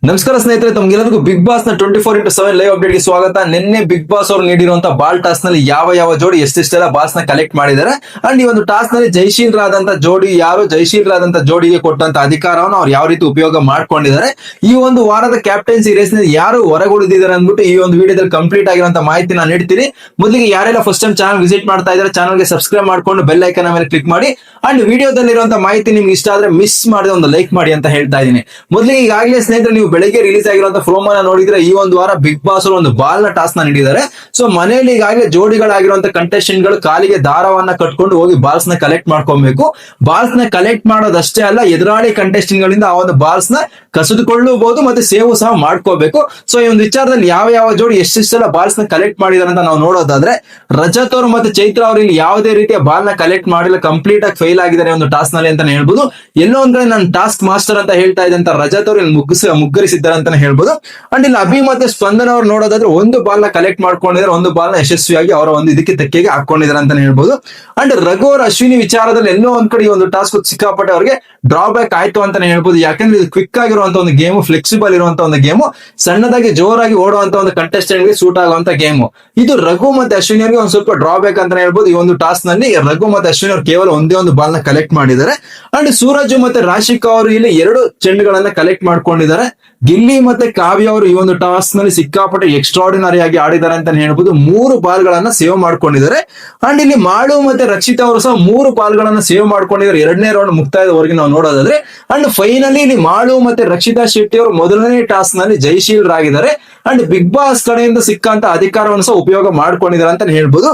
ನಮಸ್ಕಾರ ಸ್ನೇಹಿತರೆ, ತಮ್ಗೆಲ್ಲರಿಗೂ big boss ನ 24x7 ಲೈವ್ ಅಪ್ಡೇಟ್ ಗೆ ಸ್ವಾಗತ. ನಿನ್ನೆ ಬಿಗ್ ಬಾಸ್ ಅವರು ನೀಡಿರುವಂತಹ ಬಾಲ್ ಟಾಸ್ ನಲ್ಲಿ ಯಾವ ಜೋಡಿ ಎಷ್ಟೆಷ್ಟೆಲ್ಲ ಬಾಲ್ಸ್ ನ ಕಲೆಕ್ಟ್ ಮಾಡಿದ್ದಾರೆ ಅಂಡ್ ಈ ಒಂದು ಟಾಸ್ ನಲ್ಲಿ ಜೈಶೀಲರಾದಂತ ಜೋಡಿ ಯಾರು, ಜೈಶೀಲರಾದಂತ ಜೋಡಿಗೆ ಕೊಟ್ಟಂತ ಅಧಿಕಾರವನ್ನು ಅವ್ರು ಯಾವ ರೀತಿ ಉಪಯೋಗ ಮಾಡ್ಕೊಂಡಿದ್ದಾರೆ, ಈ ಒಂದು ವಾರದ ಕ್ಯಾಪ್ಟನ್ಸಿ ರೇಸ್ ನಲ್ಲಿ ಯಾರು ಹೊರಗುಳಿದಿದ್ದಾರೆ ಅಂದ್ಬಿಟ್ಟು ಈ ಒಂದು ವಿಡಿಯೋದಲ್ಲಿ ಕಂಪ್ಲೀಟ್ ಆಗಿರುವಂತ ಮಾಹಿತಿ ನಾನು ನೀಡ್ತೀನಿ. ಮೊದಲಿಗೆ ಯಾರೆಲ್ಲ ಫಸ್ಟ್ ಟೈಮ್ ಚಾನಲ್ ವಿಸಿಟ್ ಮಾಡ್ತಾ ಇದ್ದಾರೆ ಚಾನಲ್ ಗೆ ಸಬ್ಸ್ಕ್ರೈಬ್ ಮಾಡ್ಕೊಂಡು ಬೆಲ್ ಐಕಾನ್ ಮೇಲೆ ಕ್ಲಿಕ್ ಮಾಡಿ ಅಂಡ್ ವಿಡಿಯೋದಲ್ಲಿರುವಂತ ಮಾಹಿತಿ ನಿಮ್ಗೆ ಇಷ್ಟ ಆದ್ರೆ ಮಿಸ್ ಮಾಡದೆ ಒಂದು ಲೈಕ್ ಮಾಡಿ ಅಂತ ಹೇಳ್ತಾ ಇದ್ದೀನಿ. ಮೊದಲಿಗೆ ಈಗಾಗಲೇ ಸ್ನೇಹಿತರೆ ನೀವು ಬೆಳಗ್ಗೆ ರಿಲೀಸ್ ಆಗಿರುವಂತ ಪ್ರೋಮೋನ ನೋಡಿದ್ರೆ ಈ ಒಂದು ವಾರ ಬಿಗ್ ಬಾಸ್ ಒಂದು ಬಾಲ್ ನ ಟಾಸ್ ನ ನೀಡಿದ್ದಾರೆ. ಸೊ ಮನೆಯಲ್ಲಿ ಈಗಾಗಲೇ ಜೋಡಿಗಳಾಗಿರುವಂತ ಕಂಟೆಸ್ಟೆಂಟ್ ಗಳು ಕಾಲಿಗೆ ದಾರವನ್ನ ಕಟ್ಕೊಂಡು ಹೋಗಿ ಬಾಲ್ಸ್ ನ ಕಲೆಕ್ಟ್ ಮಾಡ್ಕೊಬೇಕು. ಬಾಲ್ಸ್ ನ ಕಲೆಕ್ಟ್ ಮಾಡೋದಷ್ಟೇ ಅಲ್ಲ, ಎದುರಾಳಿ ಕಂಟೆಸ್ಟೆಂಟ್ ಗಳಿಂದ ಆ ಒಂದು ಬಾಲ್ಸ್ ನ ಕಸಿದುಕೊಳ್ಳಬಹುದು ಮತ್ತೆ ಸೇವ್ ಸಹ ಮಾಡ್ಕೋಬೇಕು. ಸೊ ಈ ಒಂದು ವಿಚಾರದಲ್ಲಿ ಯಾವ ಜೋಡಿ ಎಷ್ಟೆಷ್ಟೆಲ್ಲ ಬಾಲ್ಸ್ ನ ಕಲೆಕ್ಟ್ ಮಾಡಿದಾರೆ ಅಂತ ನಾವು ನೋಡೋದಾದ್ರೆ, ರಜತ್ ಅವರು ಮತ್ತೆ ಚೈತ್ರ ಅವರು ಇಲ್ಲಿ ಯಾವುದೇ ರೀತಿಯ ಬಾಲ್ ನ ಕಲೆಕ್ಟ್ ಮಾಡಿಲ್ಲ, ಕಂಪ್ಲೀಟ್ ಆಗಿ ಫೇಲ್ ಆಗಿದ್ದಾರೆ ಒಂದು ಟಾಸ್ ನಲ್ಲಿ ಅಂತಾನೆ ಹೇಳ್ಬೋದು. ಎಲ್ಲೋ ಒಂದ್ ಕಡೆ ನಾನು ಟಾಸ್ಕ್ ಮಾಸ್ಟರ್ ಅಂತ ಹೇಳ್ತಾ ಇದ್ದೆ ಅಂತ ರಜತ್ ಅವರು ಇಲ್ಲಿ ಮುಗ್ಗರಿಸಿದ್ದಾರೆ ಅಂತಾನೆ ಹೇಳ್ಬೋದು. ಅಂಡ್ ಇಲ್ಲಿ ಅಭಿ ಮತ್ತೆ ಸ್ಪಂದನ ಅವ್ರು ನೋಡೋದಾದ್ರೆ ಒಂದು ಬಾಲ್ ನ ಕಲೆಕ್ಟ್ ಮಾಡ್ಕೊಂಡಿದ್ದಾರೆ, ಒಂದು ಬಾಲ್ ನ ಯಶಸ್ವಿಯಾಗಿ ಅವರ ಒಂದು ಇದಕ್ಕೆ ತೆಕ್ಕೆಗೆ ಹಾಕೊಂಡಿದ್ದಾರೆ ಅಂತಾನೆ ಹೇಳ್ಬೋದು. ಅಂಡ್ ರಘು ಅವ್ರ ಅಶ್ವಿನಿ ವಿಚಾರದಲ್ಲಿ ಎಲ್ಲೋ ಒಂದ್ ಕಡೆ ಒಂದು ಟಾಸ್ಕ್ ಸಿಕ್ಕಾಪಟ್ಟೆ ಅವರಿಗೆ ಡ್ರಾಬ್ಯಾಕ್ ಆಯ್ತು ಅಂತಾನೆ ಹೇಳ್ಬೋದು. ಯಾಕಂದ್ರೆ ಇದು ಕ್ವಿಕ್ ಆಗಿರುವಂತ ಒಂದು ಗೇಮು, ಫ್ಲೆಕ್ಸಿಬಲ್ ಇರುವಂತ ಒಂದು ಗೇಮು, ಸಣ್ಣದಾಗಿ ಜೋರಾಗಿ ಓಡುವಂತ ಒಂದು ಕಂಟೆಸ್ಟೆಂಟ್ ಗೆ ಸೂಟ್ ಆಗುವಂತ ಗೇಮು. ಇದು ರಘು ಮತ್ತೆ ಅಶ್ವಿನಿ ಅವರಿಗೆ ಒಂದು ಸ್ವಲ್ಪ ಡ್ರಾಬ್ಯಾಕ್ ಅಂತಾನೆ ಹೇಳ್ಬೋದು. ಈ ಒಂದು ಟಾಸ್ಕ್ ನಲ್ಲಿ ರಘು ಮತ್ತೆ ಅಶ್ವಿನಿ ಅವರು ಕೇವಲ ಒಂದೇ ಒಂದು ಬಾಲ್ ನ ಕಲೆಕ್ಟ್ ಮಾಡಿದ್ದಾರೆ. ಅಂಡ್ ಸೂರಜ್ ಮತ್ತೆ ರಾಶಿಕಾ ಅವರು ಇಲ್ಲಿ 2 ಚೆಂಡುಗಳನ್ನ ಕಲೆಕ್ಟ್ ಮಾಡ್ಕೊಂಡಿದ್ದಾರೆ. ಗಿಲ್ಲಿ ಮತ್ತೆ ಕಾವ್ಯ ಅವರು ಈ ಒಂದು ಟಾಸ್ ನಲ್ಲಿ ಸಿಕ್ಕಾಪಟ್ಟೆ ಎಕ್ಸ್ಟ್ರಾರ್ಡಿನರಿ ಆಗಿ ಆಡಿದ್ದಾರೆ ಅಂತ ಹೇಳ್ಬೋದು. 3 ಬಾಲ್ ಗಳನ್ನ ಸೇವ್ ಮಾಡ್ಕೊಂಡಿದ್ದಾರೆ. ಅಂಡ್ ಇಲ್ಲಿ ಮಾಡು ಮತ್ತೆ ರಕ್ಷಿತಾ ಅವರು ಸಹ 3 ಬಾಲ್ ಗಳನ್ನ ಸೇವ್ ಮಾಡ್ಕೊಂಡಿದ್ದಾರೆ ಎರಡನೇ ರೌಂಡ್ ಮುಕ್ತಾಯದವರೆಗೆ ನಾವು ನೋಡೋದಾದ್ರೆ. ಅಂಡ್ ಫೈನಲಿ ಇಲ್ಲಿ ಮಾಡು ಮತ್ತೆ ರಕ್ಷಿತಾ ಶೆಟ್ಟಿ ಅವರು ಮೊದಲನೇ ಟಾಸ್ ನಲ್ಲಿ ಜಯಶೀಲರಾಗಿದ್ದಾರೆ. ಅಂಡ್ ಬಿಗ್ ಬಾಸ್ ಕಡೆಯಿಂದ ಸಿಕ್ಕಂತ ಅಧಿಕಾರವನ್ನು ಸಹ ಉಪಯೋಗ ಮಾಡ್ಕೊಂಡಿದ್ದಾರೆ ಅಂತ ಹೇಳ್ಬೋದು.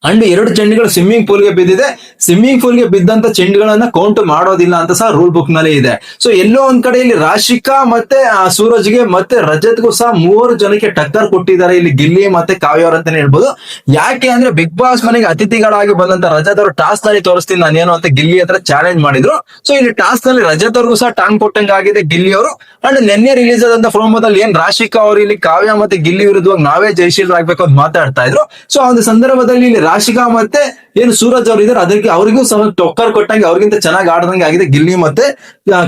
ಅಂಡ್ 2 ಚೆಂಡುಗಳು ಸ್ವಿಮ್ಮಿಂಗ್ ಪೂಲ್ ಗೆ ಬಿದ್ದಿದೆ. ಸ್ವಿಮ್ಮಿಂಗ್ ಪೂಲ್ ಗೆ ಬಿದ್ದಂತ ಚೆಂಡುಗಳನ್ನ ಕೌಂಟ್ ಮಾಡೋದಿಲ್ಲ ಅಂತ ಸಹ ರೂಲ್ ಬುಕ್ ನಲ್ಲಿ ಇದೆ. ಸೊ ಎಲ್ಲೋ ಒಂದ್ ಕಡೆ ಇಲ್ಲಿ ರಾಶಿಕಾ ಮತ್ತೆ ಸೂರಜ್ಗೆ ಮತ್ತೆ ರಜತ್ಗೂ ಸಹ 3 ಜನಕ್ಕೆ ಟಕ್ಕರ್ ಕೊಟ್ಟಿದ್ದಾರೆ ಇಲ್ಲಿ ಗಿಲ್ಲಿ ಮತ್ತೆ ಕಾವ್ಯ ಅವರು ಅಂತಾನೆ ಹೇಳ್ಬೋದು. ಯಾಕೆ ಅಂದ್ರೆ ಬಿಗ್ ಬಾಸ್ ಮನೆಗೆ ಅತಿಥಿಗಳಾಗಿ ಬಂದಂತ ರಜತ್ ಅವರು ಟಾಸ್ ನಲ್ಲಿ ತೋರಿಸ್ತೀನಿ ನಾನೇನು ಅಂತ ಗಿಲ್ಲಿ ಹತ್ರ ಚಾಲೆಂಜ್ ಮಾಡಿದ್ರು. ಸೊ ಇಲ್ಲಿ ಟಾಸ್ ನಲ್ಲಿ ರಜತ್ ಅವ್ರಿಗೂ ಸಹ ಟಾಂಗ್ ಕೊಟ್ಟಂಗ ಆಗಿದೆ ಗಿಲ್ಲಿ ಅವರು. ಅಂಡ್ ನಿನ್ನೆ ರಿಲೀಸ್ ಆದಂತ ಪ್ರೋಮೋದಲ್ಲಿ ಏನ್ ರಾಶಿಕಾ ಅವರು ಇಲ್ಲಿ ಕಾವ್ಯ ಮತ್ತೆ ಗಿಲ್ಲಿ ವಿರುದ್ಧವಾಗಿ ನಾವೇ ಜಯಶೀಲರಾಗಬೇಕು ಅಂತ ಮಾತಾಡ್ತಾ ಇದ್ರು. ಸೊ ಆ ಒಂದು ಸಂದರ್ಭದಲ್ಲಿ ಇಲ್ಲಿ ರಾಶಿಕಾ ಮತ್ತೆ ಏನು ಸೂರಜ್ ಅವರು ಇದ್ದಾರೆ ಅದಕ್ಕೆ ಅವರಿಗೂ ಸಹ ಟೊಕ್ಕರ್ ಕೊಟ್ಟಂಗೆ ಅವ್ರಿಗಿಂತ ಚೆನ್ನಾಗಿ ಆಡದಂಗೆ ಆಗಿದೆ ಗಿಲ್ಲಿ ಮತ್ತೆ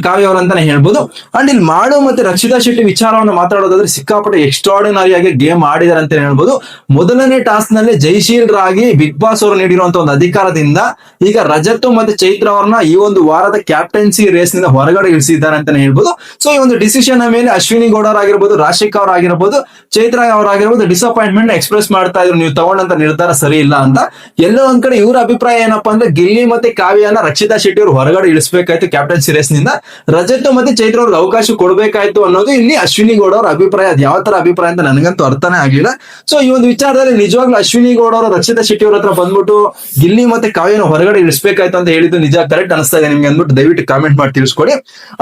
ಕಾವ್ಯ ಅವರು ಅಂತಾನೆ ಹೇಳ್ಬೋದು. ಅಂಡ್ ಇಲ್ಲಿ ಮಾಡು ಮತ್ತೆ ರಕ್ಷಿತಾ ಶೆಟ್ಟಿ ವಿಚಾರವನ್ನು ಮಾತಾಡೋದಾದ್ರೆ ಸಿಕ್ಕಾಪಟ್ಟೆ ಎಕ್ಸ್ಟ್ರಾರ್ಡಿನರಿ ಆಗಿ ಗೇಮ್ ಆಡಿದಾರೆ ಅಂತ ಹೇಳ್ಬೋದು. ಮೊದಲನೇ ಟಾಸ್ ನಲ್ಲಿ ಜಯಶೀಲರಾಗಿ ಬಿಗ್ ಬಾಸ್ ಅವರು ನೀಡಿರುವಂತಹ ಒಂದು ಅಧಿಕಾರದಿಂದ ಈಗ ರಜತ್ ಮತ್ತೆ ಚೈತ್ರ ಅವರನ್ನ ಈ ಒಂದು ವಾರದ ಕ್ಯಾಪ್ಟನ್ಸಿ ರೇಸ್ ನಿಂದ ಹೊರಗಡೆ ಇಳಿಸಿದ್ದಾರೆ ಅಂತಾನೆ ಹೇಳ್ಬೋದು. ಸೊ ಈ ಒಂದು ಡಿಸಿಷನ್ ಮೇಲೆ ಅಶ್ವಿನಿ ಗೌಡ ಅವರಾಗಿರ್ಬೋದು, ರಾಶಿಕಾ ಅವರಾಗಿರ್ಬೋದು, ಚೈತ್ರ ಅವರಾಗಿರ್ಬೋದು ಡಿಸಪಾಯಿಂಟ್ಮೆಂಟ್ ಎಕ್ಸ್ಪ್ರೆಸ್ ಮಾಡ್ತಾ ಇದ್ರು, ನೀವು ತಗೊಂಡಂತ ನಿರ್ಧಾರ ಸರಿ ಇಲ್ಲ ಅಂತ. ಎಲ್ಲೋ ಒಂದ್ ಕಡೆ ಇವ್ರ ಅಭಿಪ್ರಾಯ ಏನಪ್ಪಾ ಅಂದ್ರೆ ಗಿಲ್ಲಿ ಮತ್ತೆ ಕಾವ್ಯನ ರಕ್ಷಿತಾ ಶೆಟ್ಟಿ ಅವರು ಹೊರಗಡೆ ಇಳಿಸಬೇಕಾಯ್ತು ಕ್ಯಾಪ್ಟನ್ಸಿ ರೇಸ್ ನಿಂದ, ರಜತ್ ಮತ್ತೆ ಚೈತ್ರ ಅವ್ರಿಗೆ ಅವಕಾಶ ಕೊಡಬೇಕಾಯ್ತು ಅನ್ನೋದು ಇಲ್ಲಿ ಅಶ್ವಿನಿ ಗೌಡ ಅವರ ಅಭಿಪ್ರಾಯ. ಅದು ಯಾವ ತರ ಅಭಿಪ್ರಾಯ ಅಂತ ನನಗಂತೂ ಅರ್ಥನೇ ಆಗಿಲ್ಲ. ಸೊ ಈ ಒಂದು ವಿಚಾರದಲ್ಲಿ ನಿಜವಾಗ್ಲೂ ಅಶ್ವಿನಿ ಗೌಡ ಅವರು ರಕ್ಷಿತಾ ಶೆಟ್ಟಿ ಅವ್ರ ಹತ್ರ ಬಂದ್ಬಿಟ್ಟು ಗಿಲ್ಲಿ ಮತ್ತೆ ಕಾವ್ಯನ ಹೊರಗಡೆ ಇಳಿಸಬೇಕಾಯ್ತು ಅಂತ ಹೇಳಿದ್ದು ನಿಜ ಕರೆಕ್ಟ್ ಅನಿಸ್ತಾ ಇದೆ ನಿಮ್ಗೆ ಅಂದ್ಬಿಟ್ಟು ದಯವಿಟ್ಟು ಕಾಮೆಂಟ್ ಮಾಡಿ ತಿಳಿಸ್ಕೊಡಿ.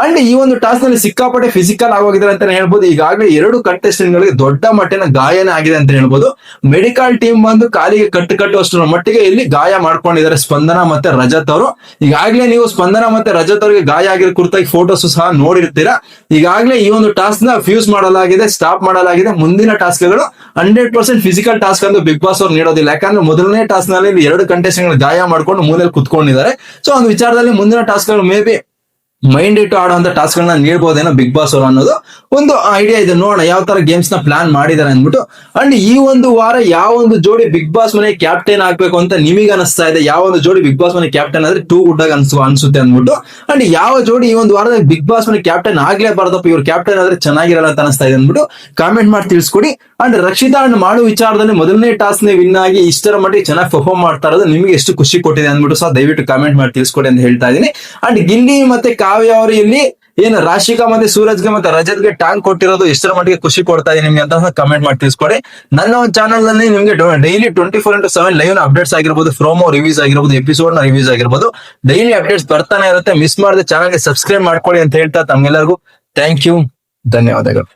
ಅಂಡ್ ಈ ಒಂದು ಟಾಸ್ ನಲ್ಲಿ ಸಿಕ್ಕಾಪಟ್ಟೆ ಫಿಸಿಕಲ್ ಆಗೋಗಿದ್ದಾರೆ ಅಂತ ಹೇಳ್ಬೋದು. ಈಗಾಗಲೇ 2 ಕಂಟೆಸ್ಟೆಂಟ್ ಗಳಿಗೆ ದೊಡ್ಡ ಮಟ್ಟಿನ ಗಾಯನ ಆಗಿದೆ ಅಂತ ಹೇಳ್ಬೋದು. ಮೆಡಿಕಲ್ ಟೀಮ್ ಬಂದು ಕಾಲಿಗೆ ಕಟ್ಟುವಷ್ಟರ ಮಟ್ಟಿಗೆ ಇಲ್ಲಿ ಗಾಯ ಮಾಡ್ಕೊಂಡಿದ್ದಾರೆ ಸ್ಪಂದನ ಮತ್ತೆ ರಜತ್ ಅವರು. ಈಗಾಗಲೇ ನೀವು ಸ್ಪಂದನ ಮತ್ತೆ ರಜತ್ ಅವರಿಗೆ ಗಾಯ ಆಗಿರೋ ಕುರಿತಾಗಿ ಫೋಟೋಸ್ ಸಹ ನೋಡಿರ್ತೀರಾ. ಈಗಾಗಲೇ ಈ ಒಂದು ಟಾಸ್ಕ್ ನ ಫ್ಯೂಸ್ ಮಾಡಲಾಗಿದೆ, ಸ್ಟಾಪ್ ಮಾಡಲಾಗಿದೆ. ಮುಂದಿನ ಟಾಸ್ಕ್ ಗಳು 100% ಫಿಸಿಕಲ್ ಟಾಸ್ಕ್ ಅಂತ ಬಿಗ್ ಬಾಸ್ ಅವ್ರು ನೀಡೋದಿಲ್ಲ. ಯಾಕಂದ್ರೆ ಮೊದಲನೇ ಟಾಸ್ಕ್ ನಲ್ಲಿ 2 ಕಂಟೆಸ್ಟೆಂಟ್ ಗಳು ಗಾಯ ಮಾಡ್ಕೊಂಡು ಮೂಲೆಯಲ್ಲಿ ಕುತ್ಕೊಂಡಿದ್ದಾರೆ. ಸೊ ಒಂದು ವಿಚಾರದಲ್ಲಿ ಮುಂದಿನ ಟಾಸ್ಕ್ ಗಳು ಮೇ ಬಿ ಮೈಂಡ್ ಇಟ್ಟು ಆಡುವಂತ ಟಾಸ್ಕ್ ಗಳನ್ನ ನೀಡಬಹುದೇನೋ ಬಿಗ್ ಬಾಸ್ ಅವರು ಅನ್ನೋದು ಒಂದು ಐಡಿಯಾ ಇದೆ. ನೋಡೋಣ ಯಾವ ತರ ಗೇಮ್ಸ್ ನ ಪ್ಲಾನ್ ಮಾಡಿದ್ದಾರೆ ಅಂದ್ಬಿಟ್ಟು. ಅಂಡ್ ಈ ಒಂದು ವಾರ ಯಾವ ಒಂದು ಜೋಡಿ ಬಿಗ್ ಬಾಸ್ ಮನೆ ಕ್ಯಾಪ್ಟನ್ ಆಗ್ಬೇಕು ಅಂತ ನಿಮಗೆ ಅನಿಸ್ತಾ ಇದೆ? ಯಾವ ಒಂದು ಜೋಡಿ ಬಿಗ್ ಬಾಸ್ ಮನೆ ಕ್ಯಾಪ್ಟನ್ ಆದ್ರೆ ಟೂ ಗುಡ್ ಆಗಿ ಅನ್ಸುತ್ತೆ ಅಂದ್ಬಿಟ್ಟು. ಅಂಡ್ ಯಾವ ಜೋಡಿ ಈ ಒಂದು ವಾರದಲ್ಲಿ ಬಿಗ್ ಬಾಸ್ ಮನೆ ಕ್ಯಾಪ್ಟನ್ ಆಗ್ಲೇಬಾರ್ದಪ್ಪ, ಇವ್ರು ಕ್ಯಾಪ್ಟನ್ ಆದ್ರೆ ಚೆನ್ನಾಗಿರಲ್ಲ ಅಂತ ಅನಿಸ್ತಾ ಇದೆ ಅಂದ್ಬಿಟ್ಟು ಕಾಮೆಂಟ್ ಮಾಡಿ ತಿಳಿಸ್ಕೊಡಿ. ಅಂಡ್ ರಕ್ಷಿತಾ ಅಂಡ್ ಮಾಡು ವಿಚಾರದಲ್ಲಿ ಮೊದಲನೇ ಟಾಸ್ಕ್ ನೇ ವಿನ್ ಆಗಿ ಇಷ್ಟರ ಮಟ್ಟಿಗೆ ಚೆನ್ನಾಗಿ ಪರ್ಫಾರ್ಮ್ ಮಾಡ್ತಾ ಇರೋದು ನಿಮಗೆ ಎಷ್ಟು ಖುಷಿ ಕೊಟ್ಟಿದೆ ಅಂದ್ಬಿಟ್ಟು ಸಹ ದಯವಿಟ್ಟು ಕಾಮೆಂಟ್ ಮಾಡಿ ತಿಳಿಸ್ಕೊಡಿ ಅಂತ ಹೇಳ್ತಾ ಇದೀನಿ. ಅಂಡ್ ಗಿಲ್ಲಿ ಮತ್ತೆ ಕಾವ್ಯ ಅವರು ಇಲ್ಲಿ ಏನು ರಾಶಿಕಾ ಮತ್ತೆ ಸೂರಜ್ಗೆ ಮತ್ತೆ ರಜತ್ಗೆ ಟಾಂಗ್ ಕೊಟ್ಟಿರೋದು ಎಷ್ಟರ ಮಟ್ಟಿಗೆ ಖುಷಿ ಕೊಡ್ತಾ ಇದೆ ನಿಮ್ಗೆ ಅಂತ ಕಮೆಂಟ್ ಮಾಡಿ ತಿಳಿಸ್ಕೊಡಿ. ನನ್ನ ಒಂದು ಚಾನಲ್ ನಲ್ಲಿ ನಿಮ್ಗೆ ಡೈಲಿ 24x7 ಲೈವ್ ಅಪ್ಡೇಟ್ಸ್ ಆಗಿರ್ಬೋದು, ಪ್ರೋಮೋ ರಿವ್ಯೂಸ್ ಆಗಿರ್ಬೋದು, ಎಪಿಸೋಡ್ ನ ರಿವ್ಯೂಸ್ ಆಗಿರ್ಬೋದು, ಡೈಲಿ ಅಪ್ಡೇಟ್ಸ್ ಬರ್ತಾನೆ ಇರುತ್ತೆ. ಮಿಸ್ ಮಾಡದೆ ಚಾನಲ್ಗೆ ಸಬ್ಸ್ಕ್ರೈಬ್ ಮಾಡ್ಕೊಳ್ಳಿ ಅಂತ ಹೇಳ್ತಾ ತಮ್ಗೆಲ್ಲರಿಗೂ ಥ್ಯಾಂಕ್ ಯು, ಧನ್ಯವಾದಗಳು.